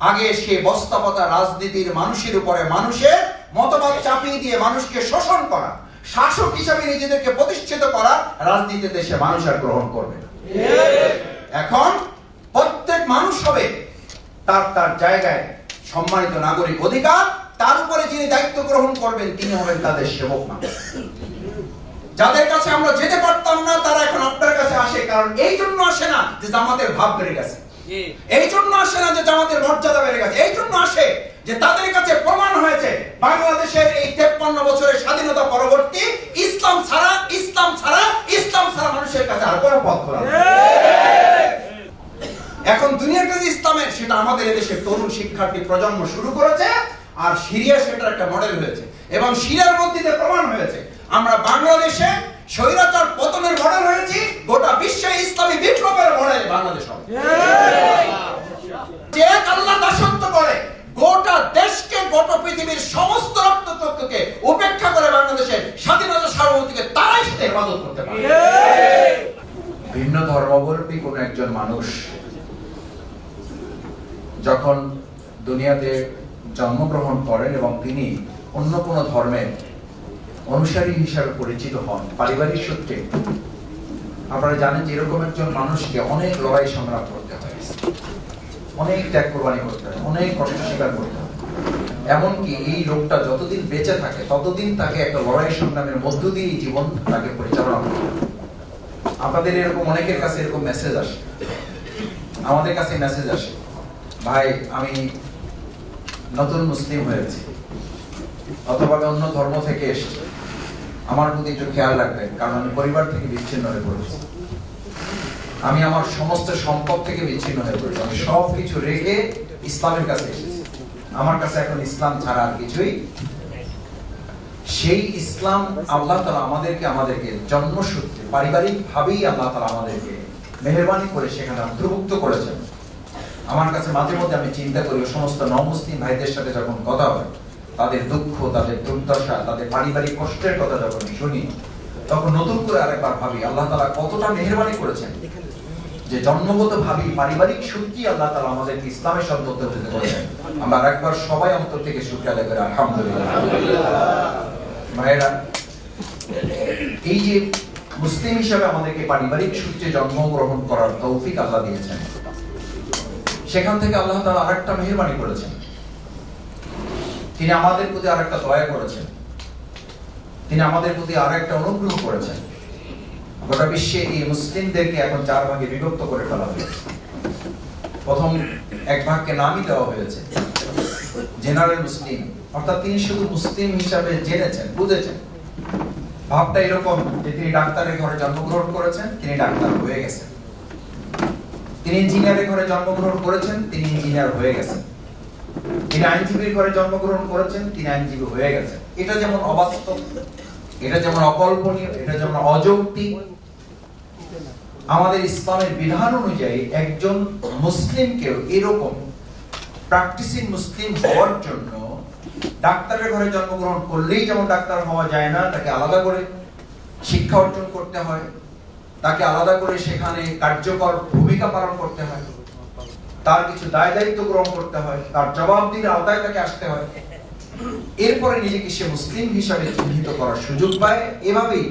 আগে সে বস্তাপতা রাজনীতির মানুষের উপরে মানুষের মতবাদ চাপিয়ে দিয়ে মানুষকে শোষণ করা, শাসক হিসাবে নিজেদেরকে প্রতিষ্ঠিত করা রাজনীতি দেশে মানুষ আর গ্রহণ করবে না। এখন প্রত্যেক মানুষ হবে তার তার জায়গায় সম্মানিত নাগরিক অধিকার, তার উপরে যিনি দায়িত্ব গ্রহণ করবেন তিনি হবেন তাদের সেবক মানুষ। যাদের কাছে আমরা যেতে পারতাম না তারা এখন আপনার কাছে আসে, কারণ এই জন্য আসে না যে জামাতের ভাব বেড়ে গেছে, এই জন্য আসে না যে জামাতের মর্যাদা বেড়ে গেছে, এই জন্য আসে যে তাদের কাছে প্রমাণ হয়েছে বাংলাদেশের এই 53 বছরের স্বাধীনতা পরবর্তী ইসলাম ছাড়া মানুষের কাছে আর কোনো পথ খোলা নেই। এখন দুনিয়ার কাছে ইসলামের সেটা আমাদের এদেশের তরুণ শিক্ষার্থী প্রজন্ম শুরু করেছে, আর সিরিয়া সেটার একটা মডেল হয়েছে এবং সিরিয়ার মধ্যে প্রমাণ হয়েছে আমরা বাংলাদেশে স্বৈরাচার পতনের মডেল হয়েছি, গোটা বিশ্বে ইসলামী বিপ্লবের মডেল বাংলাদেশ হবে। যে এক আল্লাহ দাসত্ব করে গোটা দেশকে, গোটা পৃথিবীর সমস্ত রক্তচক্ষুকে উপেক্ষা করে বাংলাদেশের স্বাধীনতা সার্বভৌমত্বকে তারাই সাথে হেফাজত করতে পারে। ভিন্ন ধর্মাবলম্বী কোন একজন মানুষ যখন দুনিয়াতে জন্মগ্রহণ করেন এবং তিনি অন্য কোন ধর্মের অনুসারী হিসাবে পরিচিত হন পারিবারিক সূত্রে, আপনারা জানেন যে এরকম একজন মানুষকে অনেক লড়াই সংগ্রাম করতে হয়, অনেক ত্যাগ কোরবানি করতে হয়, অনেক কষ্ট স্বীকার করতে হয়। এমনকি এই লোকটা যতদিন বেঁচে থাকে ততদিন তাকে একটা লড়াই সংগ্রামের মধ্য দিয়ে জীবন তাকে পরিচালনা করতে হয়। আপনাদের এরকম অনেকের কাছে এরকম মেসেজ আসে, আমাদের কাছে মেসেজ আসে, ভাই আমি নতুন মুসলিম হয়েছি অথবা অন্য ধর্ম থেকে এসেছি, আমার প্রতি একটু খেয়াল রাখবেন, কারণ আমি পরিবার থেকে বিচ্ছিন্ন হয়ে পড়েছি, আমি আমার সমস্ত সম্পদ থেকে বিচ্ছিন্ন হয়ে পড়েছি, আমি সবকিছু রেখে ইসলামের কাছে এসেছি, আমার কাছে এখন ইসলাম ছাড়া আর কিছুই। সেই ইসলাম আল্লাহ তাআলা আমাদেরকে জন্মসূত্রে পারিবারিক ভাবেই আল্লাহ তাআলা আমাদেরকে মেহেরবানি করে সেখানে অন্তর্ভুক্ত করেছেন। আমার কাছে মাঝে মধ্যে আমি চিন্তা করি সমস্ত নমুসলিম ভাইদের সাথে যখন কথা হয়, তাদের দুঃখ, তাদের দুর্দশা, তাদের পারিবারিক কষ্টের কথা যখন শুনি, তখন নতুন করে আরেকবার ভাবি আল্লাহ তাআলা কতটা মেহেরবানি করেছেন যে জন্মগত ভাবি পারিবারিক সূত্রেই আল্লাহ তাআলা আমাদেরকে ইসলামের সাথে অন্তর্ভুক্ত করেছেন। আমরা আরেকবার সবাই অন্তর থেকে শুকরিয়া আদায় করি আলহামদুলিল্লাহ। ভাইরা, এই যে মুসলিম হিসেবে আমাদেরকে পারিবারিক সূত্রে জন্মগ্রহণ করার তৌফিক আল্লাহ দিয়েছেন, সেখান থেকে আল্লাহ তাআলা আরেকটা মেহেরবানি করেছেন, তিনি আমাদের প্রতি আরেকটা দয়া করেছেন, তিনি আমাদের প্রতি আরেকটা অনুগ্রহ করেছেন। গোটা বিশ্বে এই মুসলিমদেরকে এখন 4 ভাগে বিভক্ত করে ফেলা হয়েছে। প্রথম এক ভাগকে নামই দেওয়া হয়েছে জেনারেল মুসলিম, অর্থাৎ তিনি শুধু মুসলিম হিসাবে জেনেছেন, বুঝেছেন। ভাবটা এরকম যে তিনি ডাক্তারের ঘরে জন্মগ্রহণ করেছেন, তিনি ডাক্তার হয়ে গেছেন, তিনি ইঞ্জিনিয়ারের ঘরে জন্মগ্রহণ করেছেন, তিনি ইঞ্জিনিয়ার হয়ে গেছেন, তিনি আইনজীবীর ঘরে জন্মগ্রহণ করেছেন, তিনি আইনজীবী হয়ে গেছেন। এটা যেমন অবাস্তব, এটা যেমন অকল্পনীয়, এটা যেমন অযৌক্তিক, আমাদের ইসলামের বিধান অনুযায়ী একজন মুসলিমকেও এরকম প্র্যাকটিসিং মুসলিম হওয়ার জন্য ডাক্তারের ঘরে জন্মগ্রহণ করলেই যেমন ডাক্তার হওয়া যায় না, তাকে আলাদা করে শিক্ষা অর্জন করতে হয়, তাকে আলাদা করে সেখানে কার্যকর ভূমিকা পালন করতে হয়, তার কিছু দায় দায়িত্ব গ্রহণ করতে হয়, তার জবাবদিহির আওতায় তাকে আসতে হয়, এরপরে নিজেকে সে মুসলিম হিসাবে চিহ্নিত করার সুযোগ পায়। এভাবেই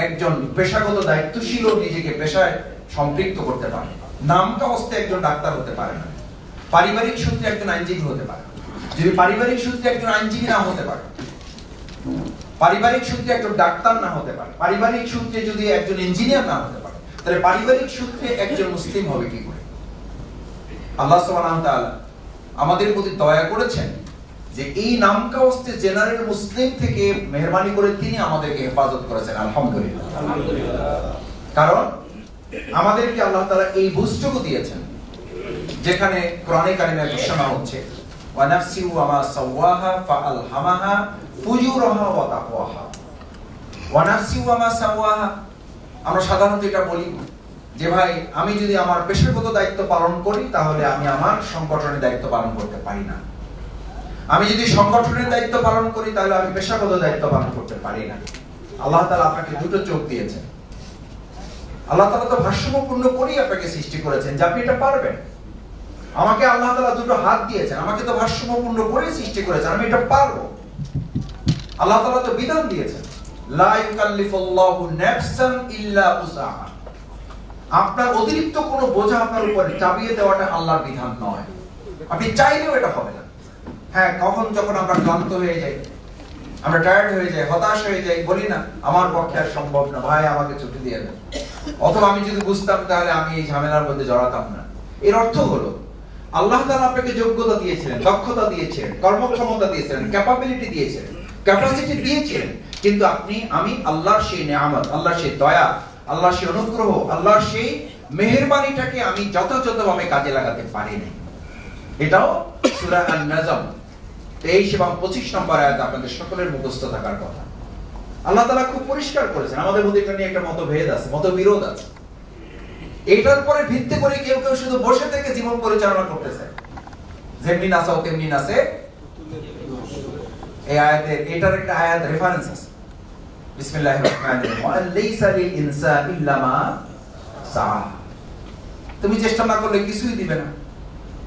একজন পেশাগত দায়িত্বশীল নিজেকে পেশায় সম্পৃক্ত করতে পারে। নামটা হস্তে একজন ডাক্তার হতে পারে না, পারিবারিক সূত্রে একজন আইনজীবী হতে পারে। যদি পারিবারিক সূত্রে একজন আইনজীবী না হতে পারে, পারিবারিক সূত্রে একজন ডাক্তার না হতে পারে, পারিবারিক সূত্রে যদি একজন ইঞ্জিনিয়ার না হতে পারে, তাহলে পারিবারিক সূত্রে একজন মুসলিম হবে কি করে? আল্লাহ সুবহানাহু ওয়া তাআলা আমাদের প্রতি দয়া করেছেন যে এই নামকাওয়াস্তে জেনারেল মুসলিম থেকে মেহেরবানি করে তিনি আমাদেরকে হেফাজত করেছেন আলহামদুলিল্লাহ। কারণ আমাদেরকে আল্লাহ তাআলা এই বুঝটুকু দিয়েছেন যেখানে কোরআনে কারিমে ঘোষণা হচ্ছে ওয়া নাফসি ওয়া মা সাওয়াহা ফাআলহামাহা ফুজুরাহা ওয়া তাকওয়াহা। ওয়া নাফসি ওয়া মা সাওয়াহা, আমরা সাধারণত এটা বলি যে ভাই আমি যদি আমার পেশাগত দায়িত্ব পালন করি তাহলে আমি আমার সংগঠনের দায়িত্ব পালন করতে পারি না, আমি যদি সংগঠনের দায়িত্ব পালন করি তাহলে আমি পেশাগত দায়িত্ব পালন করতে পারি না। আল্লাহ তাআলা আপনাকে দুটো চোখ দিয়েছেন, আল্লাহ তাআলা তো ভারসাম্যপূর্ণ করেই আপনাকে সৃষ্টি করেছেন যে আপনি এটা পারবেন। আমাকে আল্লাহ তাআলা দুটো হাত দিয়েছেন, আমাকে তো ভারসাম্যপূর্ণ করে সৃষ্টি করেছেন, আমি এটা পারবো। আল্লাহ তাআলা তো বিধান দিয়েছেন, লা ইউকাল্লিফুল্লাহু নাফসান ইল্লা উসআহা। আপনার অতিরিক্ত কোনো বোঝা আপনার উপরে চাপিয়ে দেওয়াটা আল্লাহর বিধান নয়। আপনি চাইলেও এটা হবে না। হ্যাঁ, কখন যখন আমরা ক্লান্ত হয়ে যাই, আমরা টায়ার্ড হয়ে যাই, হতাশ হয়ে যাই, বলি না আমার পক্ষে আর সম্ভব না, ভাই আমাকে ছুটি দিয়ে দেন। অথবা আমি যদি বুঝতাম তাহলে আমি এই ঝামেলার মধ্যে জড়াতাম না। এর অর্থ হলো আল্লাহ তাআলা আপনাকে যোগ্যতা দিয়েছিলেন, দক্ষতা দিয়েছিলেন, কর্মক্ষমতা দিয়েছিলেন, ক্যাপাবিলিটি দিয়েছিলেন, ক্যাপাসিটি দিয়েছিলেন, কিন্তু আমি আল্লাহর সেই নিয়ামত, আল্লাহর সেই দয়া, আল্লাহর সেই অনুগ্রহ, আল্লাহর সেই মেহেরবানিটাকে আমি যথাযথভাবে কাজে লাগাতে পারিনি। এটাও সূরা আন-নাজম 23 এবং 25 নম্বর আয়াত আপনাদের সকলের মুখস্থ থাকার কথা। আল্লাহ তাআলা খুব পরিষ্কার করেছেন। আমাদের মধ্যে এটা নিয়ে একটা মতভেদ আছে, মতবিরোধ আছে। এটার পরে ভিত্তি করে কেউ কেউ শুধু বসে থেকে জীবন পরিচালনা করতেছে, যেমনি নাচাও তেমনি নাচে। এই আয়াতে এটার একটা আয়াত রেফারেন্স আছে, বিসমিল্লাহির রহমানির রহিম, ওয়া লাইসা লিল ইনসানি ইল্লা মা সাআ। তুমি চেষ্টা না করলে কিছুই দিবে না।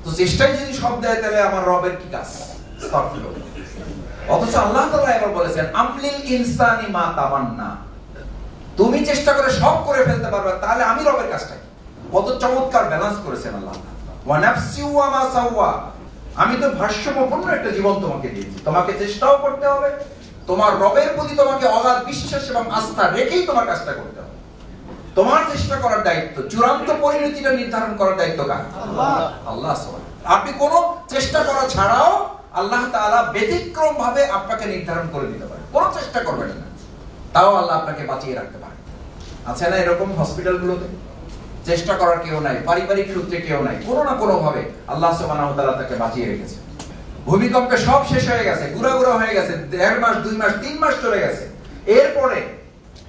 তো চেষ্টাই যদি সব দেয় তাহলে আমার রবের কি কাজ? আস্তাগফিরুল্লাহ। অথচ আল্লাহ তাআলা এবার বলেছেন আমলিল ইনসানি মা তামান্না। তুমি চেষ্টা করে সব করে ফেলতে পারবে, তাহলে আমি রবের কাজটা কি? কত চমৎকার ব্যালেন্স করেছেন আল্লাহ। ওয়া নাফসি ওয়া মা সাওয়া। আমি তো ভারসাম্যপূর্ণ একটা জীবন তোমাকে দিয়েছি, তোমাকে চেষ্টাও করতে হবে, তোমার রবের প্রতি তোমাকে অগাধ বিশ্বাস এবং আস্থা রেখেই তোমার কাজটা করতে হবে। তোমার চেষ্টা করার দায়িত্ব, চূড়ান্ত পরিণতিটা নির্ধারণ করার দায়িত্ব কার? আল্লাহ সুবহানাহু। আপনি কোনো চেষ্টা করা ছাড়াও আল্লাহ তাআলা ব্যতিক্রম ভাবে আপনাকে নির্ধারণ করে দিতে পারেন। কোনো চেষ্টা করবেন না, তাও আল্লাহ আপনাকে বাঁচিয়ে রাখতে পারে। আছে না এরকম হসপিটালগুলোতে? চেষ্টা করার কেউ নাই, পারিবারিক সূত্রে কেউ নাই, কোনো না কোনো ভাবে আল্লাহ সুবহানাহু ওয়া তাআলা তাকে বাঁচিয়ে রেখেছে। ভূমিকম্পে সব শেষ হয়ে গেছে, গুড়া হয়ে গেছে, 1.5 মাস 2 মাস 3 মাস চলে গেছে। এরপরে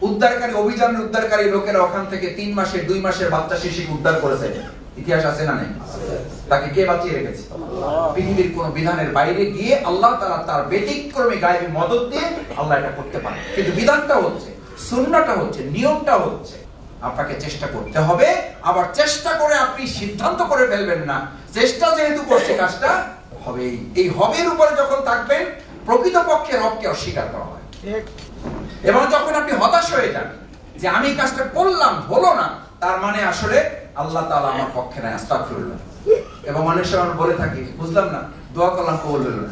উদ্ধারকারী লোকেরা ওখান থেকে 3 মাসের 2 মাসের বাচ্চা শিশুকে উদ্ধার করেছে। ইতিহাস আছে না নেই? তাকে কে বাঁচিয়ে রেখেছে? পৃথিবীর কোন বিধানের বাইরে গিয়ে আল্লাহ তাআলা তার ব্যতিক্রমী গায়েবী মদদ দিয়ে আল্লাহ এটা করতে পারে। কিন্তু বিধানটা হচ্ছে, সুন্নাহটা হচ্ছে, নিয়মটা হচ্ছে আপনাকে চেষ্টা করতে হবে। আবার চেষ্টা করে আপনি সিদ্ধান্ত করে ফেলবেন না, চেষ্টা যেহেতু করছে কাজটা হবেই। এই হবের উপরে যখন থাকবেন, প্রকৃতপক্ষে রবকে অস্বীকার করা হয়। এবং যখন আপনি হতাশ হয়ে যান যে আমি কাজটা করলাম হলো না, তার মানে আসলে আল্লাহ তাআলা আমার পক্ষে নাই, আস্তাগফিরুল্লাহ। এবং অনেক সময় আমরা বলে থাকি বুঝলাম না, দোয়া করলাম কবুল হলো না।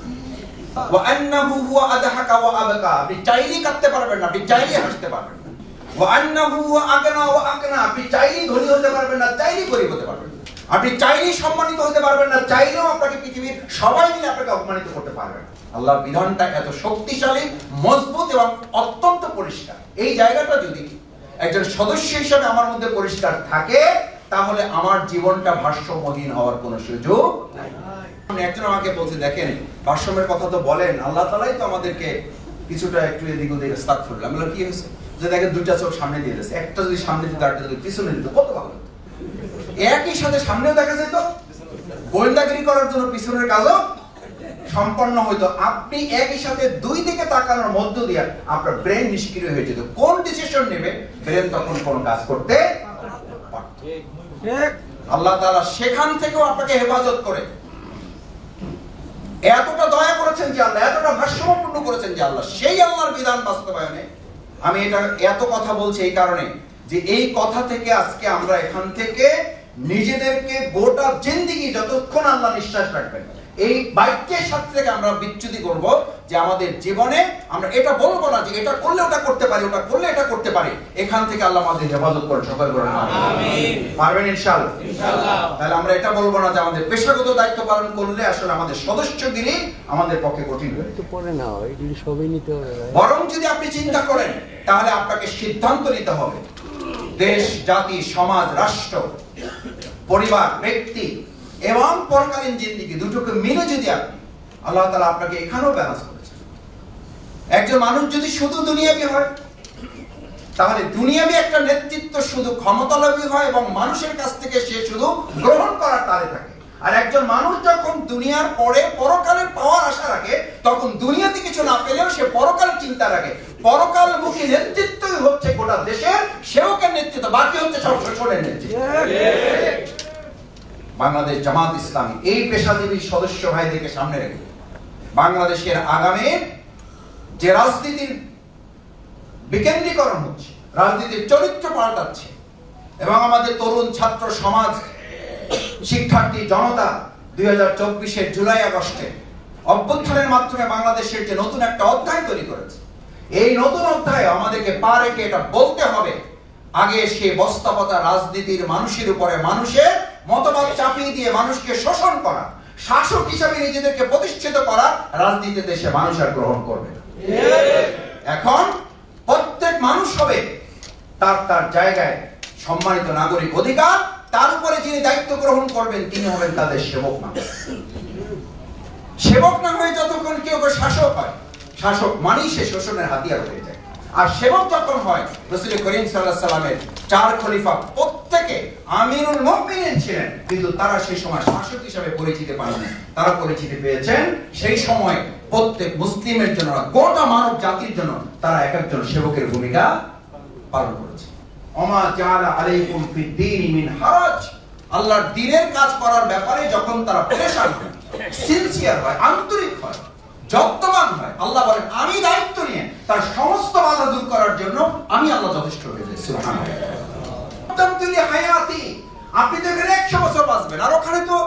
ওয়া আন্নাহু হুয়া আদহাকা ওয়া আবকা। আপনি চাইলেই কাঁদতে পারবেন না, আপনি চাইলেই হাসতে পারবেন না। ওয়া আন্নাহু হুয়া আগনা ওয়া আকনা। আপনি চাইলেই ধনী হতে পারবেন না, চাইলেই গরীব হতে পারবেন না। আপনি চাইলেই সম্মানিত হতে পারবেন না, চাইলেও আপনাকে পৃথিবীর সবাই মিলে আপনাকে অপমানিত করতে পারবে না। আল্লাহর বিধানটা এত শক্তিশালী, মজবুত এবং অত্যন্ত পরিষ্কার। এই জায়গাটা যদি একজন সদস্য হিসেবে আমার মধ্যে পরিষ্কার থাকে, তাহলে আমার জীবনটা ভারসাম্যহীন হওয়ার কোনো সুযোগ নাই। একজন আমাকে বলছে, দেখেন ভারসাম্যের কথা তো বলেন, আল্লাহ তাআলাই তো আমাদেরকে কিছুটা একটু এদিক ওদিক আস্তাগফিরুল্লাহ। আমি বললাম কি হয়েছে? যে দেখেন দুইটা চোখ সামনে দিয়ে দিয়েছে, একটা যদি সামনে দিত আরেকটা যদি পিছনে দিত কত ভালো হতো। একই সাথে সামনেও দেখা যেত, গোয়েন্দাগিরি করার জন্য পিছনের কাজও সম্পন্ন হইতো। আপনি একই সাথে দুই দিকে তাকানোর মধ্য দিয়ে আপনার ব্রেন নিষ্ক্রিয় হয়ে যেত। কোন ডিসিশন নেবে ব্রেন তখন কোন কাজ করতে পারত। আল্লাহ তাআলা সেখান থেকেও আপনাকে হেফাজত করে এতটা দয়া করেছেন যে আল্লাহ, এতটা ভারসাম্যপূর্ণ করেছেন যে আল্লাহ, সেই আল্লাহর বিধান বাস্তবায়নে আমি এটা এত কথা বলছি এই কারণে যে এই কথা থেকে আজকে আমরা এখান থেকে নিজেদেরকে গোটা জিন্দেগি যতক্ষণ আল্লাহ নিঃশ্বাস রাখবেন, এই বাক্যের সাথে থেকে আমরা বিচ্যুতি করব যে আমাদের জীবনে আমরা এটা বলবো না যে এটা করলে ওটা করতে পারি, ওটা করলে এটা করতে পারি। এখান থেকে আল্লাহ আমাদের হেফাজত করেন, সকল বলেন আমিন। পারবেন ইনশাআল্লাহ? ইনশাআল্লাহ। তাহলে আমরা এটা বলবো না যে আমাদের পেশাগত দায়িত্ব পালন করলে আসলে আমাদের সদস্যগিরি আমাদের পক্ষে কঠিন হয়ে তো পড়ে না, এগুলি সবই নিতে হবে। বরং যদি আপনি চিন্তা করেন তাহলে আপনাকে সিদ্ধান্ত নিতে হবে। দেশ, জাতি, সমাজ, রাষ্ট্র, পরিবার, ব্যক্তি এবং পরকালীন জিন্দেগি দুটোকে মিলে যদি আপনি, আল্লাহ তাআলা আপনাকে এখানেও ব্যালেন্স করেছেন। একজন মানুষ যদি শুধু দুনিয়াবী হয়, তাহলে দুনিয়াবী একটা নেতৃত্ব শুধু ক্ষমতালোভী হয় এবং মানুষের কাছ থেকে সে শুধু গ্রহণ করার তালে থাকে। আর একজন মানুষ যখন দুনিয়ার পরে পরকালের পাওয়ার আশা রাখে, তখন দুনিয়াতে কিছু না পেলেও সে পরকালের চিন্তা রাখে। পরকালমুখী নেতৃত্বই হচ্ছে গোটা দেশের সেবকের নেতৃত্ব, বাকি হচ্ছে সব শোষণের নেতৃত্ব। বাংলাদেশ জামাত ইসলামী এই পেশাজীবী সদস্য ভাইদেরকে সামনে রেখে বাংলাদেশের আগামীর যে রাজনীতির বিকেন্দ্রীকরণ হচ্ছে, রাজনীতির চরিত্র পাল্টাচ্ছে এবং আমাদের তরুণ ছাত্র সমাজ, শিক্ষার্থী জনতা 2024-এর জুলাই আগস্টে অভ্যুত্থানের মাধ্যমে বাংলাদেশের যে নতুন একটা অধ্যায় তৈরি করেছে, এই নতুন অধ্যায়ে আমাদেরকে পা রেখে এটা বলতে হবে, আগে সে বস্তাপতা রাজনীতির মানুষের উপরে মানুষের মতবাদ চাপিয়ে দিয়ে মানুষকে শোষণ করা, শাসক হিসেবে নিজেদেরকে প্রতিষ্ঠিত করা রাজনীতি দেশে মানুষ আর গ্রহণ করবে না। এখন প্রত্যেক মানুষ হবে তার তার জায়গায় সম্মানিত নাগরিক অধিকার, তার উপরে যিনি দায়িত্ব গ্রহণ করবেন তিনি হবেন তাদের সেবক না। সেবক না হয়ে যতক্ষণ কেউ শাসক হয়, শাসক মানেই সে শোষণের হাতিয়ার হয়ে যায়। আর সেবক যখন হয়, রাসূল করিম সাল্লাল্লাহু আলাইহি সাল্লামের 4 খলিফা প্রত্যেকে আমিরুল মুমিনিন ছিলেন, কিন্তু তারা সেই সময় শাসক হিসেবে পরিচিতি পাননি। তারা পরিচিতি পেয়েছেন সেই সময় প্রত্যেক মুসলিমের জন্য, গোটা মানব জাতির জন্য তারা এক একজন সেবকের ভূমিকা পালন করেছে। ওমা জাআলা আলাইকুম ফিদ-দীনি মিন হারাজ, আল্লাহর দ্বীনের কাজ করার ব্যাপারে যখন তারা পেরেশান হয়, সিনসিয়ার হয়, আন্তরিক হয়, যত্নবান হয়, আল্লাহ বলেন আমি দায়িত্ব নিয়ে তার সমস্ত বাধা দূর করার জন্য আমি আল্লাহ যথেষ্ট হয়ে যাই। সুবহানাল্লাহ। হায়াতি, আপনি তো এখানে 100 বছর বাঁচবেন, আর ওখানে তো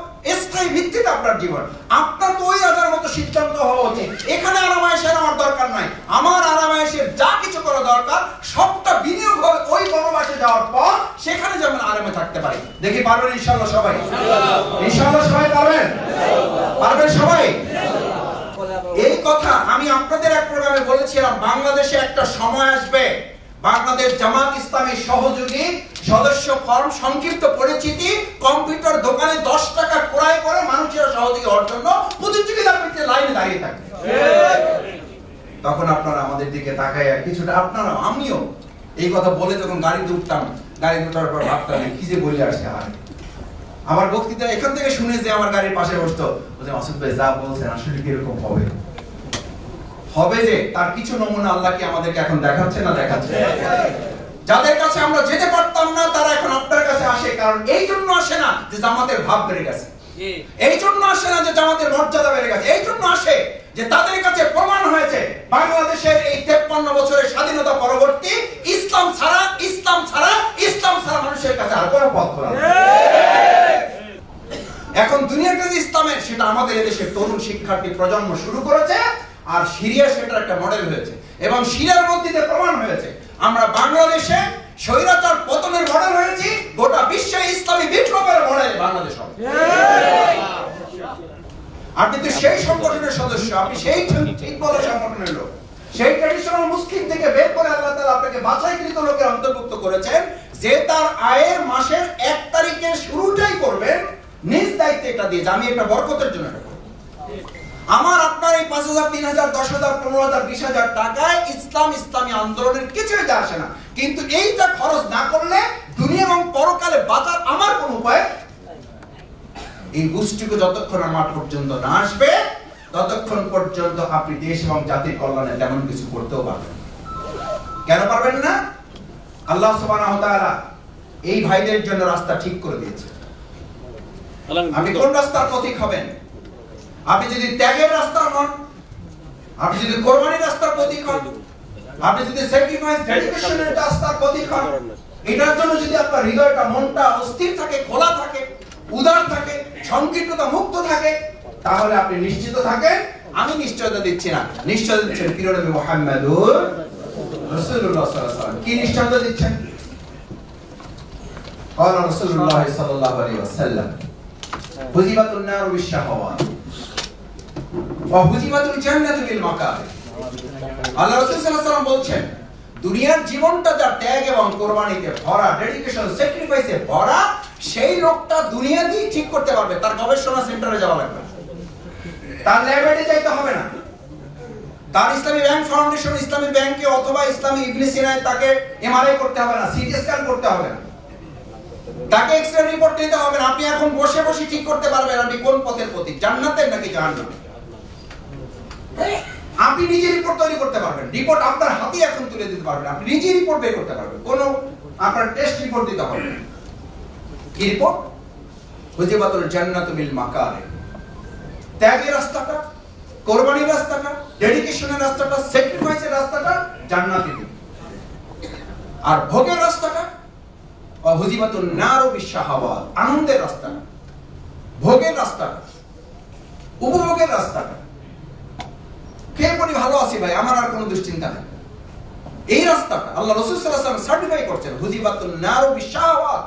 স্থায়ী ভিত্তিতে আপনার জীবন। আপনার তো ওই আদার মতো সিদ্ধান্ত হওয়া উচিত, এখানে আরামায়েশের আমার দরকার নাই, আমার আরামায়েশের যা কিছু করা দরকার সবটা বিনিয়োগ হবে ওই বনবাসে যাওয়ার পর, সেখানে যেমন আরামে থাকতে পারি। দেখি পারবেন ইনশাআল্লাহ সবাই? ইনশাআল্লাহ সবাই পারবেন? পারবেন সবাই? এই কথা আমি আপনাদের এক প্রোগ্রামে বলেছিলাম, বাংলাদেশে একটা সময় আসবে বাংলাদেশ জামাত ইসলামী সহযোগী সদস্য ফর্ম, সংক্ষিপ্ত পরিচিতি, কম্পিউটার দোকানে 10 টাকা ক্রয় করে মানুষের সহযোগী হওয়ার জন্য প্রতিযোগিতার ভিত্তিতে লাইনে দাঁড়িয়ে থাকবে। তখন আপনারা আমাদের দিকে তাকায় কিছুটা, আপনারা আমিও এই কথা বলে যখন গাড়িতে উঠতাম, গাড়ি উঠার পর ভাবতাম কি যে বলে আসছে। আর আমার বক্তৃতা এখান থেকে শুনে যে আমার গাড়ির পাশে বসতো, বলছে মাসুদ ভাই যা বলছেন আসলে কি এরকম হবে? হবে যে তার কিছু নমুনা আল্লাহ কি আমাদেরকে এখন দেখাচ্ছে না দেখাচ্ছে? যাদের কাছে আমরা যেতে পারতাম না তারা এখন আপনার কাছে আসে, কারণ এই জন্য আসে না যে জামাতের ভাব বেড়ে গেছে, এই জন্য আসে না যে জামাতের মর্যাদা বেড়ে গেছে, এই জন্য আসে যে তাদের কাছে প্রমাণ হয়েছে বাংলাদেশের এই 53 বছরের স্বাধীনতা পরবর্তী ইসলাম ছাড়া মানুষের কাছে আর কোনো পথ খোলা নেই। এখন দুনিয়ার কাছে ইসলামের, সেটা আমাদের এদেশের তরুণ শিক্ষার্থী প্রজন্ম শুরু করেছে, আর সিরিয়া সেটার একটা মডেল হয়েছে এবং সিরিয়ার মধ্যে প্রমাণ হয়েছে আমরা বাংলাদেশে স্বৈরাচার পতনের মডেল হয়েছি, গোটা বিশ্বে ইসলামী বিপ্লবের মডেল বাংলাদেশ হবে। আপনি তো সেই সংগঠনের সদস্য, আপনি সেই ঠিক বলা সংগঠনের লোক, সেই ট্র্যাডিশনাল মুসলিম থেকে বের করে আল্লাহ তাআলা আপনাকে বাছাইকৃত লোকের অন্তর্ভুক্ত করেছেন, যে তার আয়ের মাসের 1 তারিখে শুরুটাই করবেন নিজ দায়িত্বে এটা দিয়ে, আমি এটা বরকতের জন্য এটা করব। আমার আপনার এই 5,000, 3,000, 10,000, 15,000, 20,000 টাকায় ইসলামী আন্দোলনের কিছুই যা আসে না, কিন্তু এইটা খরচ না করলে দুনিয়া এবং পরকালে বাঁচার আমার কোন উপায়। এই গোষ্ঠীকে যতক্ষণ আমার পর্যন্ত না আসবে ততক্ষণ পর্যন্ত আপনি দেশ এবং জাতির কল্যাণে তেমন কিছু করতেও পারবেন। কেন পারবেন না? আল্লাহ সুবহানাহু ওয়া তাআলা এই ভাইদের জন্য রাস্তা ঠিক করে দিয়েছে। আপনি কোন রাস্তার পথিক হবেন? আপনি যদি ত্যাগের রাস্তার হন, আপনি যদি কোরবানির রাস্তার পথিক হন, আপনি যদি স্যাক্রিফাইস ডেডিকেশনের রাস্তার পথিক হন, এটার জন্য যদি আপনার হৃদয়টা, মনটা অস্থির থাকে, খোলা থাকে, উদার থাকে, সংকীর্ণতা মুক্ত থাকে, তাহলে আপনি নিশ্চিত থাকেন, আমি নিশ্চয়তা দিচ্ছি না, নিশ্চয়তা দিচ্ছেন প্রিয় নবী মুহাম্মদুর রাসূলুল্লাহ সাল্লাল্লাহু আলাইহি ওয়াসাল্লাম। কি নিশ্চয়তা দিচ্ছেন? قال رسول الله صلى الله عليه وسلم حُزِبَتُ النَّارُ بِالشَّهَوَاتِ وَحُزِبَتُ الْجَنَّةُ بِالْمَكَارِهِ। আল্লাহ রাসূল সাল্লাল্লাহু আলাইহি ওয়াসাল্লাম বলছেন, দুনিয়ার জীবনটা যার ত্যাগ এবং কোরবানিতে ভরা, ডেডিকেশন, স্যাক্রিফাইসে ভরা, সেই লোকটা দুনিয়াতেই ঠিক করতে পারবে, তার গবেষণা সেন্টারে যাওয়া লাগবে না, তার ল্যাবে যাইতে হবে না, তার ইসলামী ব্যাংক ফাউন্ডেশন, ইসলামী ব্যাংকে অথবা ইসলামী ইবনে সিনায় তাকে এমআরআই করতে হবে না, সিটি স্ক্যান করতে হবে না, তাকে এক্সরে রিপোর্ট নিতে হবে না। আপনি এখন বসে বসে ঠিক করতে পারবেন আপনি কোন পথের পথিক, জান্নাতের নাকি জাহান্নামের। আপনি নিজে রিপোর্ট তৈরি করতে পারবেন, রিপোর্ট আপনার হাতে এখন তুলে দিতে পারবেন, আপনি নিজে রিপোর্ট বের করতে পারবেন, কোনো আপনার টেস্ট রিপোর্ট দিতে হবে না। কি রিপোর্ট? হুজিবাতুল জান্নাতু বিল মাকারে। ত্যাগের রাস্তাটা, কোরবানির রাস্তাটা, ডেডিকেশনের রাস্তাটা, স্যাক্রিফাইসের রাস্তাটা জান্নাতে দিবে। আর ভোগের রাস্তাটা হুজিবাতুন নারু বিশ-শাহাওয়াত, আনন্দের রাস্তাটা, ভোগের রাস্তাটা, উপভোগের রাস্তাটা। খেয়ে পড়ি ভালো আছি ভাই, আমার আর কোনো দুশ্চিন্তা নেই, এই রাস্তাটা আল্লাহ রাসূল সাল্লাল্লাহু আলাইহি ওয়াসাল্লাম সার্টিফাই করছেন। হুজিবাতুন নারু বিশ-শাহাওয়াত,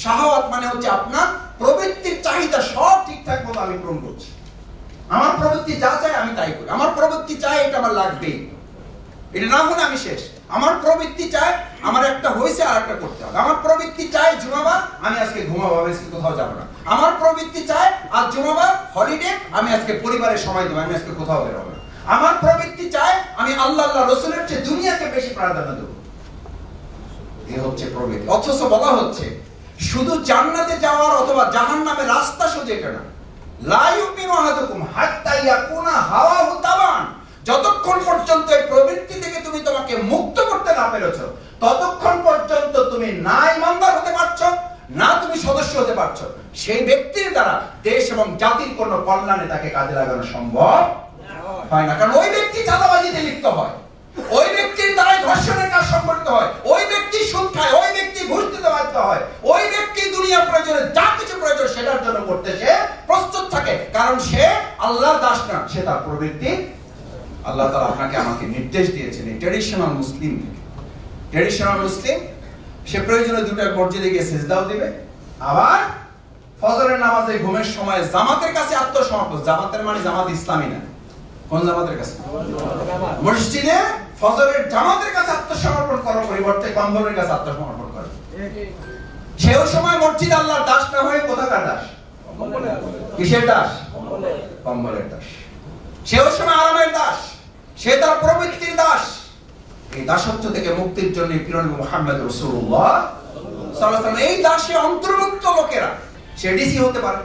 শাহাওয়াত মানে হচ্ছে আপনার প্রবৃত্তির চাহিদা সব ঠিকঠাক মতো আমি পূরণ করছি। আমার প্রবৃত্তি যা চায় আমি তাই করি। আমার প্রবৃত্তি চায় এটা আমার লাগবে, এটা না হলে আমি শেষ। আমার প্রবৃত্তি চায় আমার একটা হয়েছে আর একটা করতে হবে। আমার প্রবৃত্তি চায় জুমাবার, আমি আজকে ঘুমাবো, আমি আজকে কোথাও যাবো না। আমার প্রবৃত্তি চায় আজ জুমাবার হলিডে, আমি আজকে পরিবারের সময় দেবো, আমি আজকে কোথাও বেরোবো না। আমার প্রবৃত্তি চায় আমি আল্লাহ রসুলের চেয়ে দুনিয়াকে বেশি প্রাধান্য দেবো। এই হচ্ছে প্রবৃত্তি। অথচ বলা হচ্ছে শুধু জান্নাতে যাওয়ার অথবা জাহান্নামের রাস্তা শুধু এটা না, লা ইউমিনু আহাদুকুম হাত্তা ইয়াকুনা হাওয়াহু তাবান। যতক্ষণ পর্যন্ত এই প্রবৃত্তি থেকে তুমি তোমাকে মুক্ত করতে না পেরেছো, ততক্ষণ পর্যন্ত তুমি না ঈমানদার হতে পারছো, না তুমি সদস্য হতে পারছো। সেই ব্যক্তির দ্বারা দেশ এবং জাতির কোন কল্যাণে তাকে কাজে লাগানো সম্ভব হয় না। কারণ ওই ব্যক্তি চাঁদাবাজিতে লিপ্ত হয়, ওই ব্যক্তির দ্বারাই ধর্ষণের কাজ সংঘটিত হয়, ওই ব্যক্তি সুদ খায়, ওই ব্যক্তি ঘুষ দিতে বাধ্য হয়, ওই ব্যক্তি দুনিয়া প্রয়োজনে যা কিছু প্রয়োজন সেটার জন্য করতে সে প্রস্তুত থাকে। কারণ সে আল্লাহর দাস না, সে তার প্রবৃত্তি। আল্লাহ তাআলা আপনাকে আমাকে নির্দেশ দিয়েছেন এই ট্র্যাডিশনাল মুসলিম থেকে। ট্র্যাডিশনাল মুসলিম সে প্রয়োজনে দুটো মসজিদে গিয়ে সিজদাও দিবে, আবার ফজরের নামাজে ঘুমের সময় জামাতের কাছে আত্মসমর্পণ। জামাতের মানে জামাত ইসলামী না, কোন জামাতের কাছে? মসজিদে ফজরের জামাতের কাছে আত্মসমর্পণ করার পরিবর্তে কম্বলের কাছে আত্মসমর্পণ করে। সেও সময় মসজিদ আল্লাহর দাস না হয়ে কোথাকার দাস? কিসের দাস? কম্বলের দাস। সেও সময় আরামের দাস, সে তার প্রবৃত্তির দাস। এই দাসত্ব থেকে মুক্তির জন্য প্রিয় নবী মুহাম্মদ রাসূলুল্লাহ সাল্লাল্লাহু আলাইহি ওয়াসাল্লাম এই দাসে অন্তর্ভুক্ত লোকেরা, সে ডিসি হতে পারে,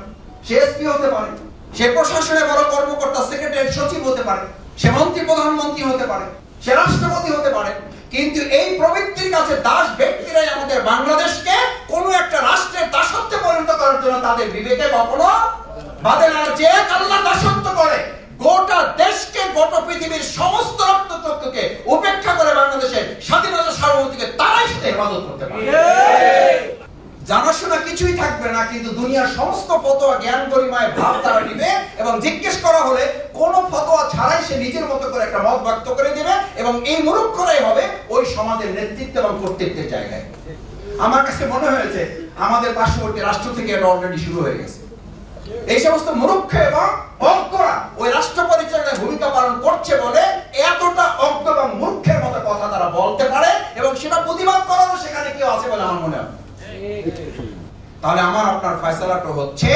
সে এসপি হতে পারে, সে প্রশাসনের বড় কর্মকর্তা, সেক্রেটারি, সচিব হতে পারে, সে মন্ত্রী, প্রধানমন্ত্রী হতে পারে, সে রাষ্ট্রপতি হতে পারে। কিন্তু এই প্রবৃত্তির কাছে দাস ব্যক্তিরাই আমাদের বাংলাদেশকে কোন একটা রাষ্ট্রের দাসত্বে পরিণত করার জন্য তাদের বিবেকে কখনো বাধে না। যে আল্লাহ দাসত্ব করে গোটা দেশকে, গোটা পৃথিবীর সমস্ত রক্তচক্ষুকে উপেক্ষা করে বাংলাদেশের স্বাধীনতা সার্বভৌমত্বকে তারাই সাথে হেফাজত করতে পারে। জানাশোনা কিছুই থাকবে না, কিন্তু দুনিয়ার সমস্ত ফতোয়া জ্ঞান গরিমায় ভাব তারা দিবে এবং জিজ্ঞেস করা হলে কোন ফতোয়া ছাড়াই সে নিজের মতো করে একটা মত ব্যক্ত করে দিবে এবং এই মূর্খরাই হবে ওই সমাজের নেতৃত্ব এবং কর্তৃত্বের জায়গায়। আমার কাছে মনে হয়েছে আমাদের পার্শ্ববর্তী রাষ্ট্র থেকে এটা অলরেডি শুরু হয়ে গেছে। এই সমস্ত মূর্খ এবং অজ্ঞরা ওই রাষ্ট্র পরিচালনায় ভূমিকা পালন করছে বলে এতটা অজ্ঞ এবং মূর্খের মতো কথা তারা বলতে পারে এবং সেটা প্রতিবাদ করারও সেখানে কেউ আছে বলে আমার মনে হয়। তাহলে আমার আপনার ফয়সালাটা হচ্ছে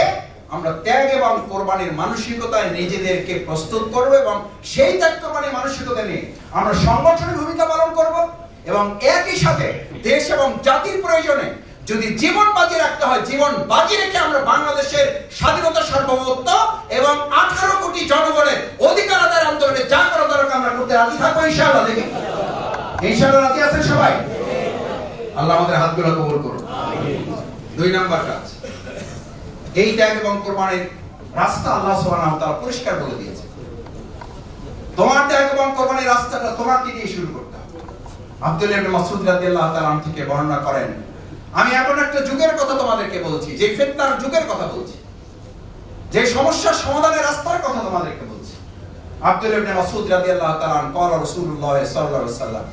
আমরা ত্যাগ এবং কোরবানির মানসিকতায় নিজেদেরকে প্রস্তুত করব এবং সেই ত্যাগ কোরবানির মানসিকতা নিয়ে আমরা সংগঠনের ভূমিকা পালন করব এবং একই সাথে দেশ এবং জাতির প্রয়োজনে যদি জীবন বাজি রাখতে হয়, জীবন বাজি রেখে আমরা বাংলাদেশের স্বাধীনতা, সার্বভৌমত্ব এবং 18 কোটি জনগণের অধিকার আদায়ের আন্দোলনে যা করা দরকার আমরা করতে রাজি থাকবো ইনশাআল্লাহ। দেখি ইনশাআল্লাহ রাজি আছেন সবাই? আল্লাহ আমাদের হাতগুলো কবুল করুন। দুই নাম্বার কাজ, এই ত্যাগ এবং কোরবানির রাস্তা আল্লাহ সুবহানাহু ওয়া তাআলা পরিষ্কার বলে দিয়েছে। তোমার ত্যাগ এবং কোরবানির রাস্তাটা তোমাকে দিয়ে শুরু করতে হবে। আব্দুল্লাহ ইবনে মাসউদ রাদিয়াল্লাহু তাআলা থেকে বর্ণনা করেন, আমি এমন একটা যুগের কথা তোমাদেরকে বলছি, যে ফিতনার যুগের কথা বলছি, যে সমস্যার সমাধানের রাস্তার কথা তোমাদেরকে বলছি। আব্দুল্লাহ ইবনে মাসউদ রাদিয়াল্লাহু তাআলা ক্বালা রাসূলুল্লাহ সাল্লাল্লাহু আলাইহি ওয়াসাল্লাম,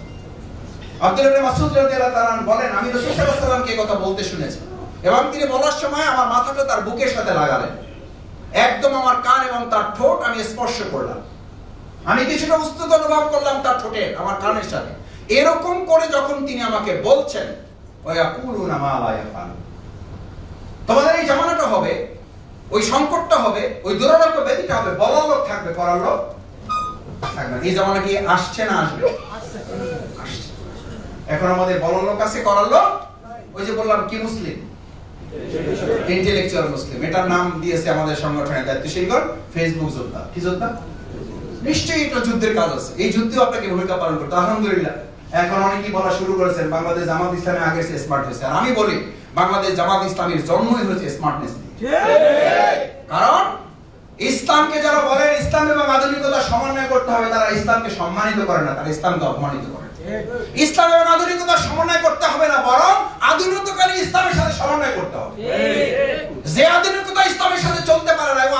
আব্দুল্লাহ ইবনে মাসউদ রাদিয়াল্লাহু তাআলা বলেন, আমি রাসূল সাল্লাল্লাহু আলাইহি ওয়াসাল্লামকে এই কথা বলতে শুনেছি এবং তিনি বলার সময় আমার মাথাটা তার বুকের সাথে লাগালেন, একদম আমার কান এবং তার ঠোঁট আমি স্পর্শ করলাম। আমি কিছুটা উষ্ণতা অনুভব করলাম তার ঠোঁটে আমার কানের সাথে। এরকম করে যখন তিনি আমাকে বলছেন, ওয়ায়াকুলুনা মা লা ইয়াফআলুন, তোমাদের এই জামানাটা হবে, ওই সংকটটা হবে, ওই দুরারোগ্য ব্যাধিটা হবে, বলার লোক থাকবে, করার লোক থাকবে। এই জামানা কি আসছে না আসবে? আসছে। এখন আমাদের বলার লোক আছে, করার লোক ওই যে বললাম কি মুসলিম, ইন্টেলেকচুয়াল মুসলিম। এটার নাম দিয়েছে আমাদের সংগঠনের দায়িত্বশীলগণ ফেসবুক যোদ্ধা। কি যোদ্ধা? নিশ্চয়ই এটা যুদ্ধের কাজ আছে, এই যুদ্ধেও আপনাকে ভূমিকা পালন করতে। আলহামদুলিল্লাহ এখন অনেকেই বলা শুরু করেছেন বাংলাদেশ জামাত ইসলামী আগে স্মার্ট হয়েছে। আর আমি বলি বাংলাদেশ জামাত ইসলামীর জন্মই হয়েছে স্মার্টনেস নিয়ে। কারণ ইসলামকে যারা বলে ইসলাম এবং আধুনিকতা সমন্বয় করতে হবে, তারা ইসলামকে সম্মানিত করে না, তারা ইসলামকে অপমানিত করে। ইসলাম এবং আধুনিকতা সমন্বয় করতে হবে না, বরং আধুনিকতাকে ইসলামের সাথে সমন্বয় করতে হবে। যে আধুনিকতা ইসলামের সাথে চলতে পারে না, এবং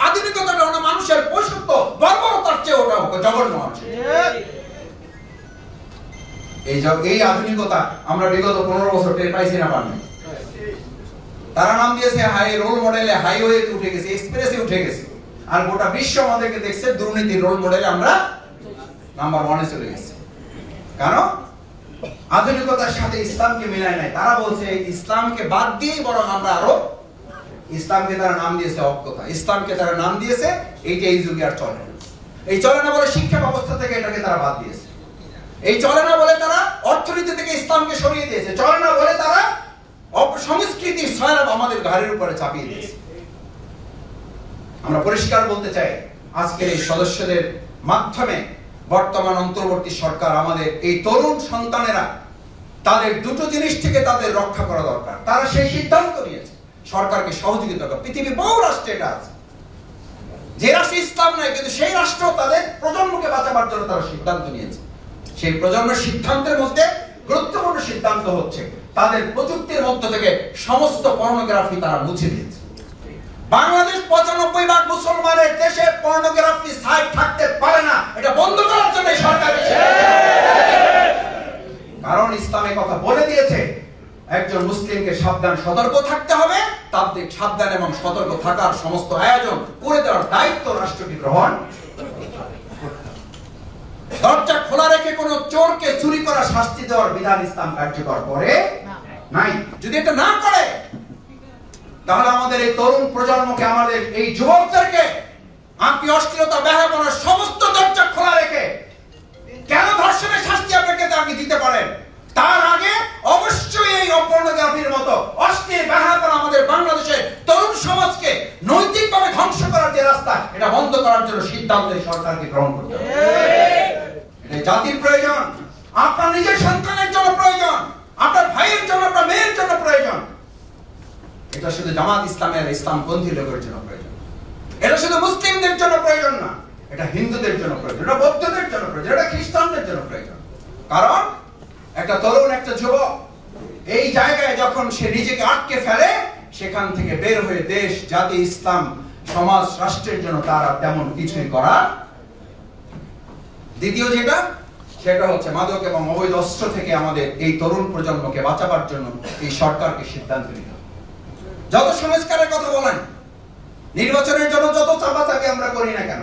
আধুনিকতাটা হলো মানুষের পশুত্ব, বর্বরতার চেয়ে ওটা জঘন্য আছে। এই আধুনিকতা আমরা বিগত 15 বছর টের পাইছি না পারলে। তারা নাম দিয়েছে হাই রোল মডেলে, হাইওয়েতে উঠে গেছে, এক্সপ্রেসে উঠে গেছে, আর গোটা বিশ্ব আমাদেরকে দেখছে দুর্নীতির রোল মডেলে আমরা নাম্বার 1-এ চলে গেছি। কারণ আধুনিকতার সাথে ইসলামকে মিলায় নাই। তারা বলছে ইসলামকে বাদ দিয়ে বরং আমরা আরো, ইসলামকে তারা নাম দিয়েছে অজ্ঞতা, ইসলামকে তারা নাম দিয়েছে এইটা এই যুগে আর চলে না। এই চলে না বলে শিক্ষা ব্যবস্থা থেকে এটাকে তারা বাদ দিয়েছে, এই চলে না বলে তারা অর্থনীতি থেকে ইসলামকে সরিয়ে দিয়েছে, চলে না বলে তারা সংস্কৃতির সয়লাব আমাদের ঘাড়ের উপরে চাপিয়ে দিয়েছে। আমরা পরিষ্কার বলতে চাই, আজকের এই সদস্যদের মাধ্যমে বর্তমান অন্তর্বর্তী সরকার আমাদের এই তরুণ সন্তানেরা তাদের দুটো জিনিস থেকে তাদের রক্ষা করা দরকার। তারা সেই সিদ্ধান্ত নিয়েছে, সরকারকে সহযোগিতা করা। পৃথিবীর বহু রাষ্ট্রে এটা আছে, যে রাষ্ট্রে ইসলাম নাই কিন্তু সেই রাষ্ট্র তাদের প্রজন্মকে বাঁচাবার জন্য তারা সিদ্ধান্ত নিয়েছে। সেই প্রজন্মের সিদ্ধান্তের মধ্যে গুরুত্বপূর্ণ সিদ্ধান্ত হচ্ছে তাদের প্রযুক্তির মধ্য থেকে সমস্ত পর্নোগ্রাফি তারা মুছে দিয়েছে। বাংলাদেশ 95% মুসলমানের দেশে পর্নোগ্রাফি সাইট থাকতে পারে না, এটা বন্ধ করার জন্য সরকার। কারণ ইসলামের কথা বলে দিয়েছে একজন মুসলিমকে সাবধান সতর্ক থাকতে হবে, তাদের সাবধান এবং সতর্ক থাকার সমস্ত আয়োজন করে দেওয়ার দায়িত্ব রাষ্ট্রটি গ্রহণ। দরজা খোলা রেখে কোন চোরকে চুরি করা শাস্তি দেওয়ার বিধান ইসলাম কার্যকর করে নাই। যদি এটা না করে তাহলে আমাদের এই তরুণ প্রজন্মকে, আমাদের এই যুবকদেরকে আপনি অশ্লীলতা বেহায়াপনার সমস্ত দরজা খোলা রেখে কেন ধর্ষণের শাস্তি আপনাকে দিতে পারেন, তার আগে অবশ্যই এই পর্নোগ্রাফির মতো অশ্লীল বেহায়াপনা আমাদের বাংলাদেশের তরুণ সমাজকে নৈতিকভাবে ধ্বংস করার যে রাস্তা, এটা বন্ধ করার জন্য সিদ্ধান্ত সরকারকে গ্রহণ করতে হবে। এটা জাতির প্রয়োজন, আপনার নিজের সন্তানের জন্য প্রয়োজন, আপনার ভাইয়ের জন্য, আপনার মেয়ের জন্য প্রয়োজন। এটা শুধু জামাত ইসলামের ইসলামপন্থী লোকের জন্য প্রয়োজন, এটা শুধু মুসলিমদের জন্য প্রয়োজন না, এটা হিন্দুদের জন্য প্রয়োজন, এটা বৌদ্ধদের জন্য প্রয়োজন, এটা খ্রিস্টানদের জন্য প্রয়োজন। কারণ একটা তরুণ, একটা যুবক এই জায়গায় যখন সে নিজেকে আটকে ফেলে, সেখান থেকে বের হয়ে দেশ, জাতি, ইসলাম, সমাজ, রাষ্ট্রের জন্য তারা তেমন কিছুই করা। দ্বিতীয় যেটা, সেটা হচ্ছে মাদক এবং অবৈধ অস্ত্র থেকে আমাদের এই তরুণ প্রজন্মকে বাঁচাবার জন্য এই সরকারকে সিদ্ধান্ত নিতে হবে। যত সংস্কারের কথা বলেন, নির্বাচনের জন্য যত চাপাচাপি আমরা করি না কেন,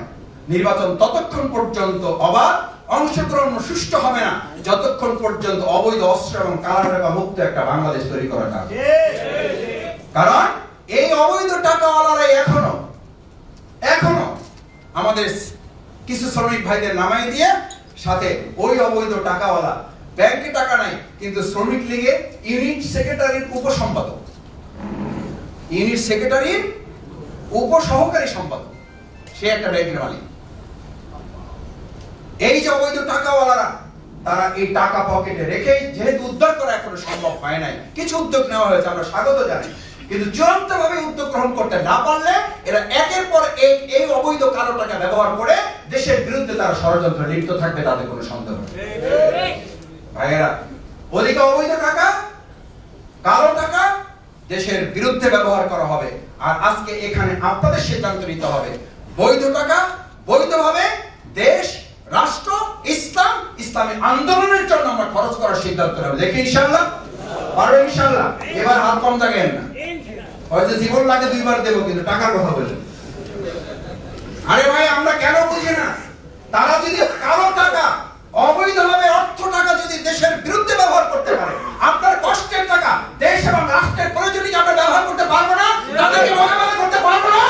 নির্বাচন ততক্ষণ পর্যন্ত অবাধ, অংশগ্রহণ সুষ্ঠু হবে না যতক্ষণ পর্যন্ত অবৈধ অস্ত্র এবং কালাটাকা মুক্ত একটা বাংলাদেশ তৈরি করা যাবে। কারণ এই অবৈধ টাকাওয়ালারাই এখনো আমাদের কিছু শ্রমিক ভাইদের নামাই দিয়ে, সাথে ওই অবৈধ টাকাওয়ালা ব্যাংকে টাকা নাই কিন্তু শ্রমিক লীগে ইউনিট সেক্রেটারির উপসম্পাদক, ইউনিট সেক্রেটারির উপসহকারী সম্পাদক, সে একটা ব্যাংকের মালিক। এই যে অবৈধ টাকাওয়ালারা, তারা এই টাকা পকেটে রেখে, যেহেতু উদ্ধার করা এখনো সম্ভব হয় নাই, কিছু উদ্যোগ নেওয়া হয়েছে, আমরা স্বাগত জানাই, কিন্তু চূড়ান্ত ভাবে উদ্যোগ গ্রহণ করতে না পারলে এরা একের পর এক এই অবৈধ কালো টাকা ব্যবহার করে দেশের বিরুদ্ধে তারা ষড়যন্ত্রে লিপ্ত থাকবে, তাদের কোনো সন্দেহ নেই। ভাইয়েরা, ওদিকে অবৈধ টাকা, কালো টাকা দেশের বিরুদ্ধে ব্যবহার করা হবে, আর আজকে এখানে আপনাদের সিদ্ধান্ত নিতে হবে বৈধ টাকা বৈধভাবে দেশ, রাষ্ট্র, ইসলাম, ইসলামী আন্দোলনের জন্য আমরা খরচ করার সিদ্ধান্ত নেব। দেখি ইনশাআল্লাহ পারবে, ইনশাআল্লাহ। এবার হাত কম থাকেন না, হয়তো জীবন লাগে 2 বার দেবো, কিন্তু টাকার কথা বলেন। আরে ভাই, আমরা কেন বুঝি না, তারা যদি কালো টাকা, অবৈধভাবে অর্থ টাকা যদি দেশের বিরুদ্ধে ব্যবহার করতে পারে, আপনার কষ্টের টাকা দেশ এবং রাষ্ট্রের প্রয়োজনে আমরা ব্যবহার করতে পারবো না, তাদেরকে মোকাবেলা করতে পারবো না।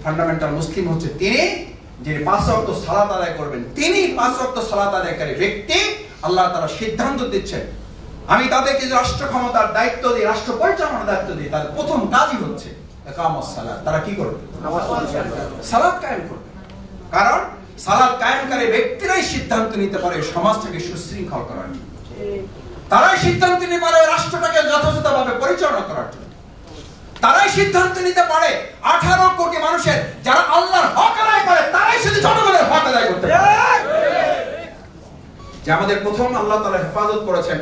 ফান্ডামেন্টাল মুসলিম হচ্ছে তিনি যিনি 5 ওয়াক্ত সালাত আদায় করবেন, তিনি 5 ওয়াক্ত সালাত আদায়কারী ব্যক্তি। আল্লাহ তাআলা সিদ্ধান্ত দিচ্ছেন, আমি তাদেরকে রাষ্ট্র ক্ষমতার দায়িত্ব দিই, রাষ্ট্র পরিচালনার দায়িত্ব দিই, তাদের প্রথম কাজই হচ্ছে ইকামাস সালাত। তারা কি করবে? সালাত কায়েম করবে। কারণ সালাত কায়েমকারী ব্যক্তিরাই সিদ্ধান্ত নিতে পারে সমাজটাকে সুশৃঙ্খল করার জন্য, তারাই সিদ্ধান্ত নিতে পারে রাষ্ট্রটাকে যথাযথভাবে পরিচালনা করার জন্য। তারাই সিদ্ধান্ত নিতে পারে 18 কোটি মানুষের যারা আল্লাহর হক আদায় করে তারাই শুধু জনগণের হক আদায় করতে পারে। যে আমাদের প্রথম আল্লাহ তাআলা হেফাজত করেছেন,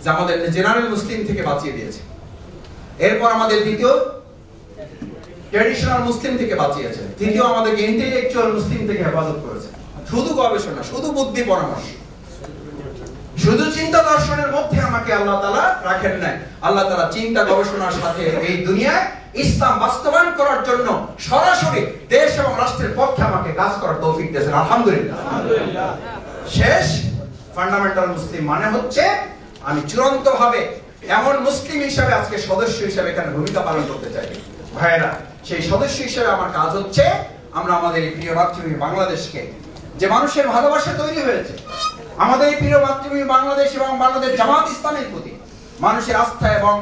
যে আমাদের জেনারেল মুসলিম থেকে বাঁচিয়ে দিয়েছে। এরপর আমাদের দ্বিতীয় ট্র্যাডিশনাল মুসলিম থেকে বাঁচিয়েছে। তৃতীয় আমাদেরকে ইন্টেলেকচুয়াল মুসলিম থেকে হেফাজত করেছে। শুধু গবেষণা, শুধু বুদ্ধি পরামর্শ, শুধু চিন্তা দর্শনের মধ্যে আমাকে আল্লাহ তাআলা রাখেন নাই। আল্লাহ তাআলা চিন্তা গবেষণার সাথে এই দুনিয়ায় ইসলাম বাস্তবায়ন করার জন্য সরাসরি দেশ এবং রাষ্ট্রের পক্ষে আমাকে কাজ করার তৌফিক দিয়েছেন, আলহামদুলিল্লাহ। শেষ ফান্ডামেন্টাল মুসলিম মানে হচ্ছে আমি চূড়ান্তভাবে এমন মুসলিম হিসেবে আজকে সদস্য হিসেবে এখানে ভূমিকা পালন করতে চাই। ভাইরা, সেই সদস্য হিসেবে আমার কাজ হচ্ছে আমরা আমাদের এই প্রিয় মাতৃভূমি বাংলাদেশকে, যে মানুষের ভালোবাসা তৈরি হয়েছে, আমাদের এই প্রিয় মাতৃভূমি বাংলাদেশ এবং বাংলাদেশ জামাত ইসলামের প্রতি মানুষের আস্থা এবং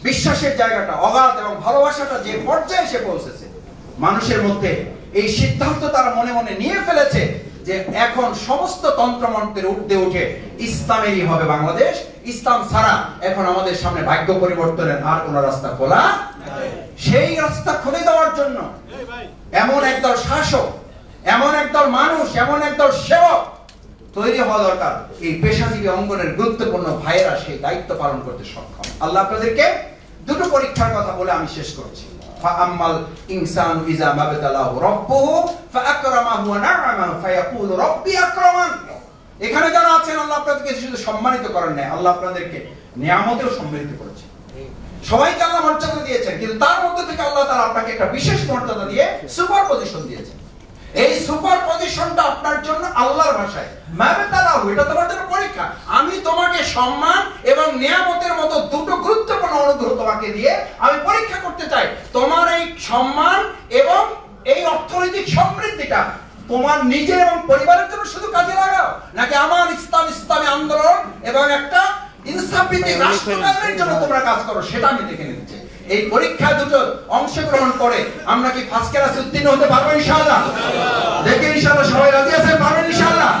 বিশ্বাসের জায়গাটা অগাধ এবং ভালোবাসাটা যে পর্যায়ে এসে পৌঁছেছে, মানুষের মধ্যে এই সিদ্ধান্ত তারা মনে মনে নিয়ে ফেলেছে যে এখন সমস্ত তন্ত্রমন্ত্রের ঊর্ধ্বে উঠে ইসলামেরই হবে বাংলাদেশ। ইসলাম ছাড়া এখন আমাদের সামনে ভাগ্য পরিবর্তনের আর কোন রাস্তা খোলা নাই। সেই রাস্তা খুলে দেওয়ার জন্য এমন একদল শাসক, এমন একদল মানুষ, এমন একদল সেবক তৈরি হওয়া দরকার। এই পেশাজীবী অঙ্গনের গুরুত্বপূর্ণ ভাইয়েরা সেই দায়িত্ব পালন করতে সক্ষম। আল্লাহ আপনাদেরকে দুটো পরীক্ষার কথা বলে আমি শেষ করছি। ফাআম্মাল ইনসানু ইযা মাবতালাহু রাব্বুহু ফাআকরামাহু ওয়া না'আমাহু ফায়াকুলু রাব্বি আকরামান। এখানে যারা আছেন আল্লাহ আপনাদেরকে শুধু সম্মানিত করেন না, আল্লাহ আপনাদেরকে নিয়ামতেও সম্মানিত করেছেন। সবাইকে আল্লাহ মর্যাদা দিয়েছেন, কিন্তু তার মধ্যে থেকে আল্লাহ তাআলা আপনাকে একটা বিশেষ মর্যাদা দিয়ে সুপার পজিশন দিয়েছেন। এই সুপার পজিশনটা আপনার জন্য আল্লাহর ভাষায় মাবতালাহু, এটা তোমার জন্য পরীক্ষা। আমি তোমাকে সম্মান এবং নিয়ামতের মতো দুটো গুরুত্বপূর্ণ অনুগ্রহ তোমাকে দিয়ে আমি পরীক্ষা করতে চাই। তোমার এই সম্মান এবং এই অর্থনৈতিক সমৃদ্ধিটা তোমার নিজের এবং পরিবারের জন্য শুধু কাজে লাগাও, নাকি আমার ইসলামী আন্দোলন এবং একটা ইনসাফভিত্তিক রাষ্ট্র গঠনের জন্য তোমরা কাজ করো, সেটা আমি দেখে নিচ্ছি। এই পরীক্ষা দুটো অংশগ্রহণ করে আমরা কি ফার্স্ট ক্লাসে উত্তীর্ণ হতে পারবো ইনশাআল্লাহ? দেখে ইনশাআল্লাহ সবাই রাজি আছেন? পারবেন ইনশাআল্লাহ?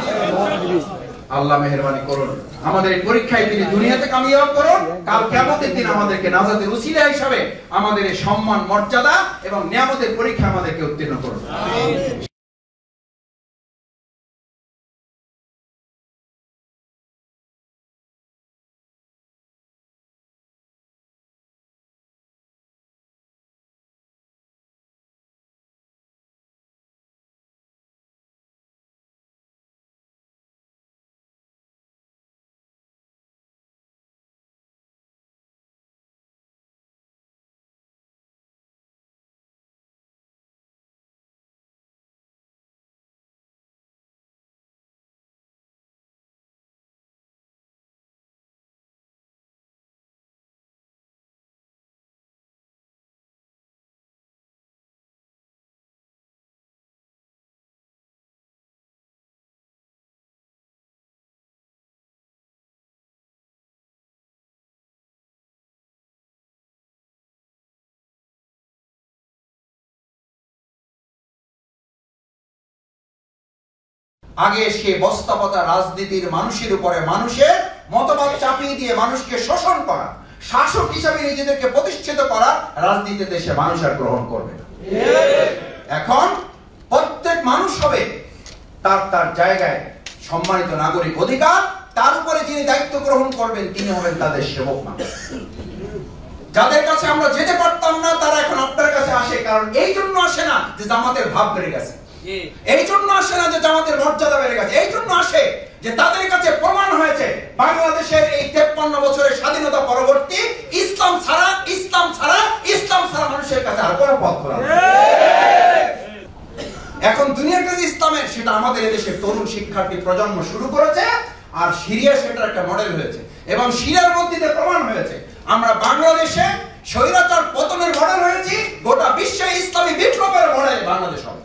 আল্লাহ মেহেরবানি করুন, আমাদের এই পরীক্ষায় তিনি দুনিয়াতে কামিয়াব করুন, কাল কিয়ামতের দিন আমাদেরকে নাজাতের উসিলা হিসাবে আমাদের এই সম্মান, মর্যাদা এবং নিয়ামতের পরীক্ষা আমাদেরকে উত্তীর্ণ করুন। আমিন। আগে সে বস্তাপতা রাজনীতির মানুষের উপরে মানুষের মতবাদ চাপিয়ে দিয়ে মানুষকে শোষণ করা, শাসক হিসেবে নিজেদেরকে প্রতিষ্ঠিত করা রাজনীতি দেশে মানুষ আর গ্রহণ করবে না। এখন প্রত্যেক মানুষ হবে তার তার জায়গায় সম্মানিত নাগরিক অধিকার, তার উপরে যিনি দায়িত্ব গ্রহণ করবেন তিনি হবেন তাদের সেবক মানুষ। যাদের কাছে আমরা যেতে পারতাম না তারা এখন আপনার কাছে আসে, কারণ এই জন্য আসে না যে জামাতের ভাব বেড়ে গেছে, এই জন্য আসে না যে জামাতের মর্যাদা বেড়ে গেছে, এই জন্য আসে যে তাদের কাছে প্রমাণ হয়েছে বাংলাদেশের এই 53 বছরের স্বাধীনতা পরবর্তী ইসলাম ছাড়া মানুষের কাছে আর কোনো পথ খোলা নেই। এখন দুনিয়ার কাছে ইসলামের, সেটা আমাদের এদেশের তরুণ শিক্ষার্থী প্রজন্ম শুরু করেছে, আর সিরিয়া সেটার একটা মডেল হয়েছে এবং সিরিয়ার মধ্যে প্রমাণ হয়েছে আমরা বাংলাদেশে স্বৈরাচার পতনের মডেল হয়েছি, গোটা বিশ্বে ইসলামী বিপ্লবের মডেল বাংলাদেশ হবে।